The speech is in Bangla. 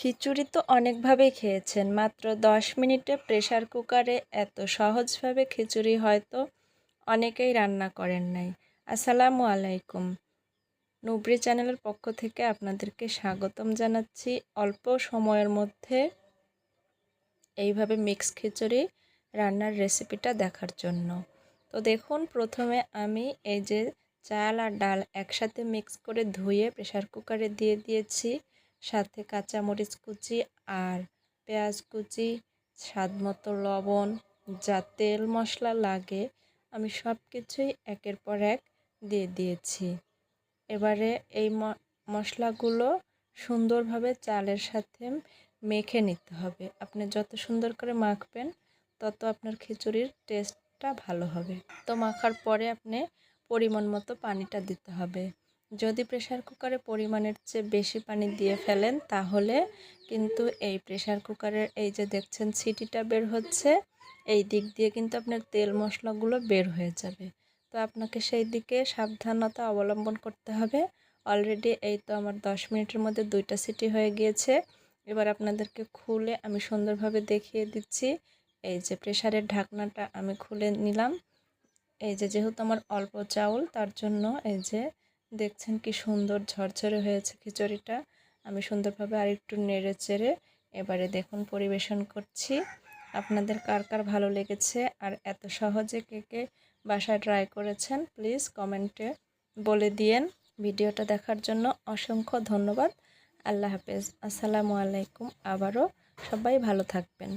খিচুড়ি তো অনেকভাবেই খেয়েছেন, মাত্র 10 মিনিটে প্রেসার কুকারে এত সহজভাবে খিচুড়ি হয়তো অনেকেই রান্না করেন নাই। আসসালামু আলাইকুম, নুবরি চ্যানেলের পক্ষ থেকে আপনাদেরকে স্বাগতম জানাচ্ছি অল্প সময়ের মধ্যে এইভাবে মিক্স খিচুড়ি রান্নার রেসিপিটা দেখার জন্য। তো দেখুন, প্রথমে আমি এই যে চাল আর ডাল একসাথে মিক্স করে ধুয়ে প্রেসার কুকারে দিয়ে দিয়েছি, সাথে কাঁচামরিচ কুচি আর পেঁয়াজ কুচি, স্বাদমতো লবণ, যা তেল মশলা লাগে আমি সব কিছুই একের পর এক দিয়ে দিয়েছি। এবারে এই মশলাগুলো সুন্দরভাবে চালের সাথে মেখে নিতে হবে। আপনি যত সুন্দর করে মাখবেন তত আপনার খিচুড়ির টেস্টটা ভালো হবে। তো মাখার পরে আপনি পরিমাণ মতো পানিটা দিতে হবে। যদি প্রেসার কুকারে পরিমাণের চেয়ে বেশি পানি দিয়ে ফেলেন তাহলে কিন্তু এই প্রেসার কুকারের এই যে দেখছেন সিটিটা বের হচ্ছে, এই দিক দিয়ে কিন্তু আপনার তেল মশলাগুলো বের হয়ে যাবে। তো আপনাকে সেই দিকে সাবধানতা অবলম্বন করতে হবে। অলরেডি এই তো আমার 10 মিনিটের মধ্যে 2টা সিটি হয়ে গিয়েছে। এবার আপনাদেরকে খুলে আমি সুন্দরভাবে দেখিয়ে দিচ্ছি। এই যে প্রেসারের ঢাকনাটা আমি খুলে নিলাম। এই যে যেহেতু আমার অল্প চাউল, তার জন্য এই যে দেখছেন কি সুন্দর ঝরঝরে হয়েছে খিচুড়িটা। আমি সুন্দরভাবে আরেকটু নেড়ে চেড়ে এবারে দেখুন পরিবেশন করছি। আপনাদের কার কার ভালো লেগেছে আর এত সহজে কে কে বাসায় ট্রাই করেছেন প্লিজ কমেন্টে বলে দিয়েন। ভিডিওটা দেখার জন্য অসংখ্য ধন্যবাদ। আল্লাহ হাফেজ, আসসালামু আলাইকুম। আবারও সবাই ভালো থাকবেন।